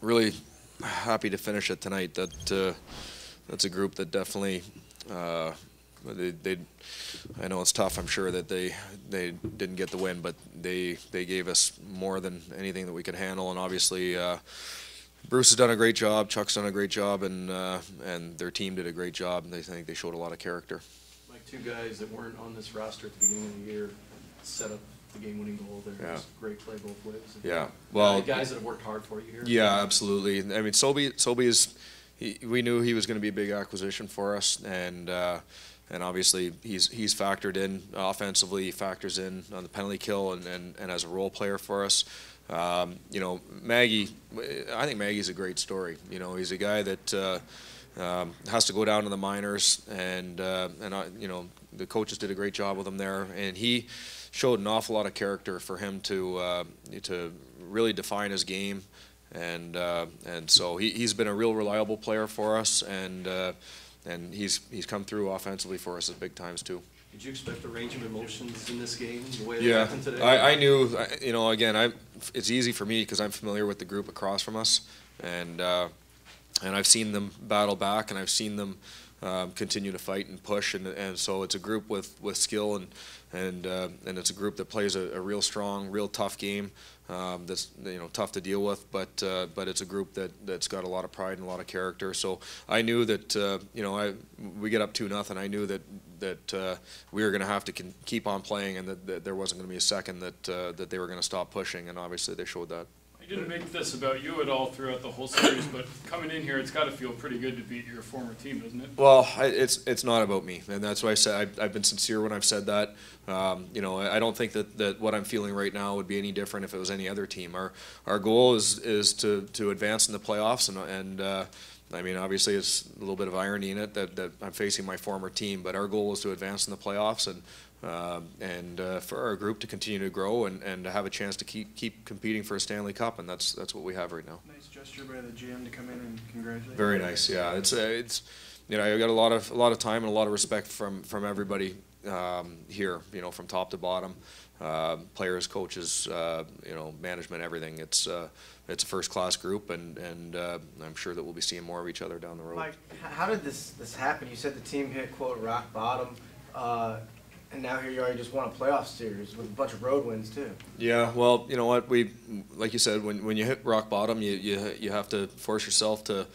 really happy to finish it tonight. That's a group that definitely they I know it's tough. I'm sure that they didn't get the win, but they gave us more than anything that we could handle. And obviously, Bruce has done a great job. Chuck's done a great job, and their team did a great job. And I think they showed a lot of character. Like two guys that weren't on this roster at the beginning of the year set up the game-winning goal there. Yeah. It was great play both ways. Yeah. Well, guys that have worked hard for you here. Yeah, absolutely. I mean, Sobey is. We knew he was going to be a big acquisition for us, and obviously he's factored in offensively. He factors in on the penalty kill and as a role player for us. Maggie, I think Maggie's a great story. He's a guy that has to go down to the minors, and the coaches did a great job with him there, and he showed an awful lot of character for him to really define his game. And so he's been a real reliable player for us, and he's come through offensively for us at big times too. Did you expect a range of emotions in this game, the way it happened today? I knew. Again, it's easy for me because I'm familiar with the group across from us, and I've seen them battle back, and I've seen them continue to fight and push, and so it's a group with skill, and it's a group that plays a real strong, real tough game. That's tough to deal with, but it's a group that's got a lot of pride and a lot of character. So I knew that we get up 2-0. I knew that we were going to have to keep on playing, and that there wasn't going to be a second that they were going to stop pushing, and obviously they showed that. I didn't make this about you at all throughout the whole series, but coming in here, it's got to feel pretty good to beat your former team, doesn't it? Well, it's not about me, and that's why I said I've been sincere when I've said that. I don't think that what I'm feeling right now would be any different if it was any other team. Our goal is to advance in the playoffs, and I mean, obviously it's a little bit of irony in it that I'm facing my former team, but our goal is to advance in the playoffs and for our group to continue to grow and to have a chance to keep competing for a Stanley Cup, and that's what we have right now. Nice gesture by the GM to come in and congratulate. Very nice, yeah. It's I got a lot of time and a lot of respect from everybody here, from top to bottom, players, coaches, management, everything. It's a first-class group, and I'm sure that we'll be seeing more of each other down the road. Mike, how did this happen? You said the team hit, quote, rock bottom, and now here you are, you just won a playoff series with a bunch of road wins too. Yeah, well, you know what, like you said, when you hit rock bottom, you have to force yourself to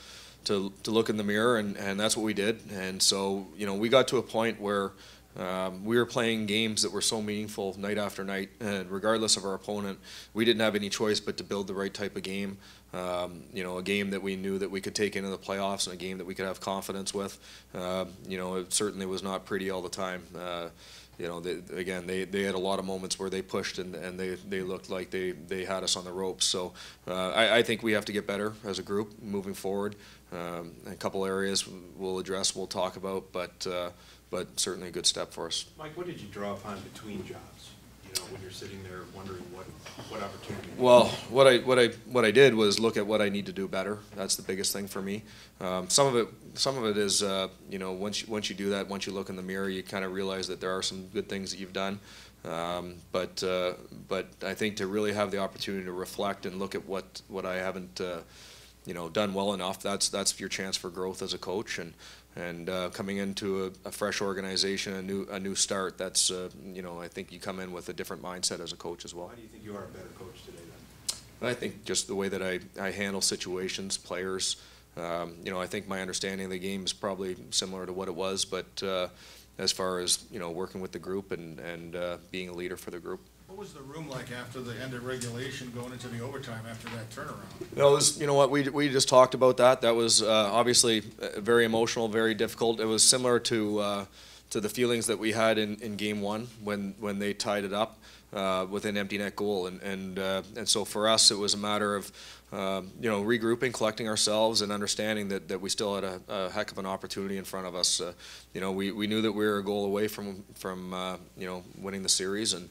look in the mirror, and that's what we did. And so, we got to a point where we were playing games that were so meaningful night after night, and regardless of our opponent, we didn't have any choice but to build the right type of game. A game that we knew that we could take into the playoffs, and a game that we could have confidence with. It certainly was not pretty all the time. They had a lot of moments where they pushed and they looked like they had us on the ropes. So I think we have to get better as a group moving forward. A couple areas we'll talk about, but certainly a good step for us. Mike, what did you draw upon between jobs? When you're sitting there wondering what opportunity. Well, what I did was look at what I need to do better. That's the biggest thing for me. Some of it is once you do that, once you look in the mirror, you kind of realize that there are some good things that you've done. But I think to really have the opportunity to reflect and look at what I haven't done well enough, that's your chance for growth as a coach, and coming into a fresh organization, a new start. That's I think you come in with a different mindset as a coach as well. Why do you think you are a better coach today then? I think just the way that I handle situations, players. I think my understanding of the game is probably similar to what it was, but as far as working with the group and being a leader for the group. What was the room like after the end of regulation, going into the overtime after that turnaround? It was, we just talked about that. That was obviously very emotional, very difficult. It was similar to the feelings that we had in Game 1 when they tied it up with an empty net goal, and so for us it was a matter of regrouping, collecting ourselves, and understanding that we still had a heck of an opportunity in front of us. We knew that we were a goal away from winning the series, and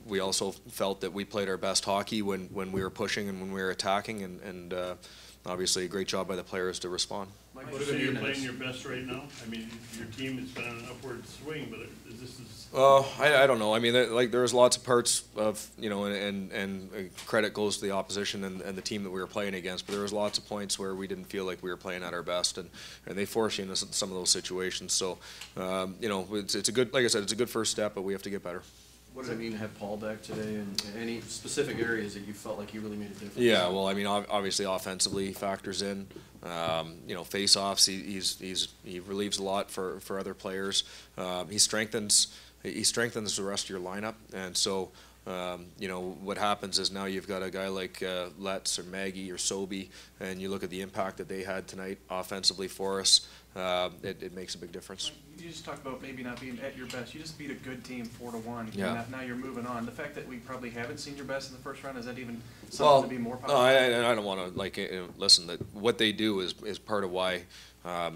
we also felt that we played our best hockey when we were pushing and when we were attacking, and obviously a great job by the players to respond. Mike, Would you say you're playing your best right now? I mean, your team has been on an upward swing, but is this I don't know. I mean, there's lots of parts of, and credit goes to the opposition and the team that we were playing against, but there was lots of points where we didn't feel like we were playing at our best, and they force you into some of those situations. So, it's a good, like I said, it's a good first step, but we have to get better. what does it mean to have Paul back today, and any specific areas that you felt like he really made a difference? Yeah, well, I mean, obviously offensively he factors in. Face-offs, he relieves a lot for other players. He strengthens the rest of your lineup, and so what happens is now you've got a guy like Letts or Maggie or Sobey, and you look at the impact that they had tonight offensively for us. It makes a big difference. You just talked about maybe not being at your best. You just beat a good team 4-1. Yeah. Now you're moving on. The fact that we probably haven't seen your best in the first round, is that even something to be more no, positive? I don't want to listen. That what they do is part of why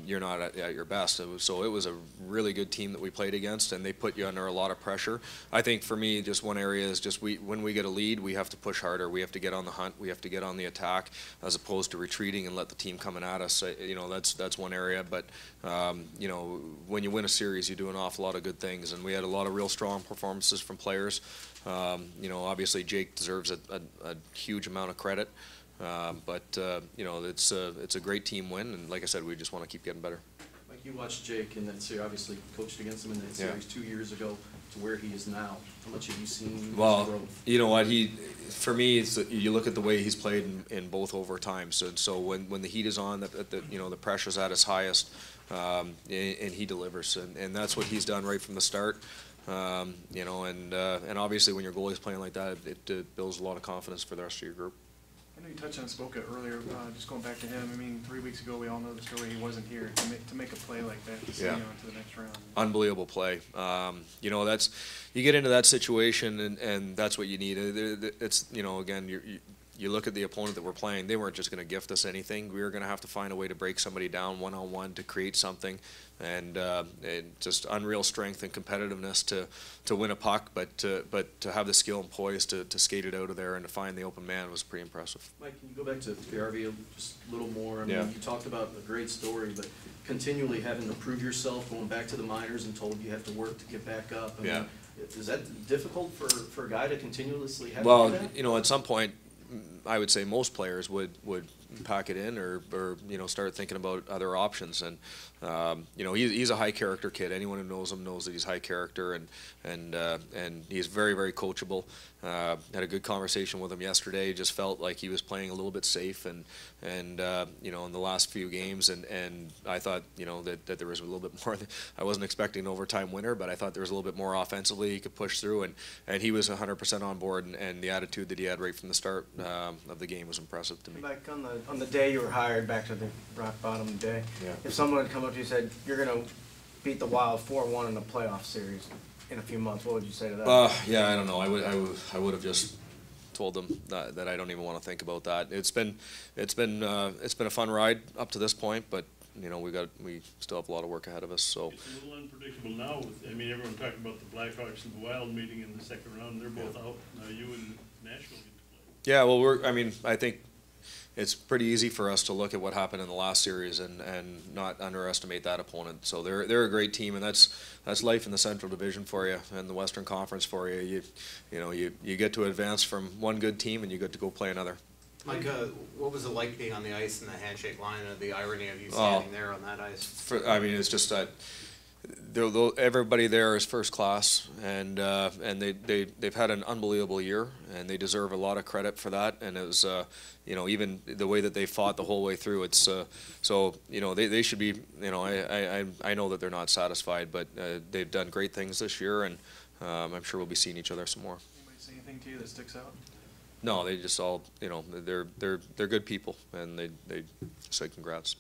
you're not at your best. So it was a really good team that we played against, and they put you under a lot of pressure. I think for me, just one area is just when we get a lead, we have to push harder. We have to get on the hunt. We have to get on the attack as opposed to retreating and let the team coming at us. That's one area. But when you win a series, you do an awful lot of good things, and we had a lot of real strong performances from players. Obviously Jake deserves a huge amount of credit. It's a great team win, and like I said, we just want to keep getting better. Like, you watched Jake in that series, obviously coached against him in that series 2 years ago to where he is now. How much have you seen his growth? You know what, for me, you look at the way he's played in both overtimes. So when the heat is on, the pressure's at its highest, and he delivers, and that's what he's done right from the start. And obviously when your goalie's playing like that, it builds a lot of confidence for the rest of your group. I know you touched on Spoka earlier, just going back to him. I mean, 3 weeks ago, we all know the story. He wasn't here. To make a play like that, to send you on to the next round. Unbelievable play. You get into that situation, and that's what you need. It's, again, you look at the opponent that we're playing, they weren't just going to gift us anything. We were going to have to find a way to break somebody down one-on-one to create something, and just unreal strength and competitiveness to win a puck, but to have the skill and poise to skate it out of there and to find the open man was pretty impressive. Mike, can you go back to PRV just a little more? I mean, Yeah. you talked about a great story, but continually having to prove yourself, going back to the minors and told you have to work to get back up. I mean, is that difficult for a guy to continuously have to do that? At some point, I would say most players would pack it in or start thinking about other options. And he's a high character kid. Anyone who knows him knows that he's high character, and he's very, very coachable. Had a good conversation with him yesterday. Just felt like he was playing a little bit safe and in the last few games, and I thought that there was a little bit more. I wasn't expecting an overtime winner, but I thought there was a little bit more offensively he could push through, and he was 100% on board, and the attitude that he had right from the start of the game was impressive to me. Like on the day you were hired, back to the rock bottom day, if someone had come up to you and said, you're going to beat the Wild 4-1 in a playoff series in a few months, what would you say to that? I don't know. I would have just told them that I don't even want to think about that. It's been a fun ride up to this point, but we still have a lot of work ahead of us. So it's a little unpredictable now. Everyone talking about the Blackhawks and the Wild meeting in the second round. They're both out. Now you and Nashville get to play. Yeah, well, I think it's pretty easy for us to look at what happened in the last series and not underestimate that opponent. So they're a great team, and that's life in the Central Division for you and the Western Conference for you. You get to advance from one good team and you get to go play another. Mike, what was it like being on the ice in the handshake line, and the irony of you standing there on that ice? It's just that everybody there is first class, and they've had an unbelievable year, and they deserve a lot of credit for that. And it was even the way that they fought the whole way through. It's they should be. I know that they're not satisfied, but they've done great things this year, and I'm sure we'll be seeing each other some more. Anybody say anything to you that sticks out? No, they just all they're good people, and they say congrats.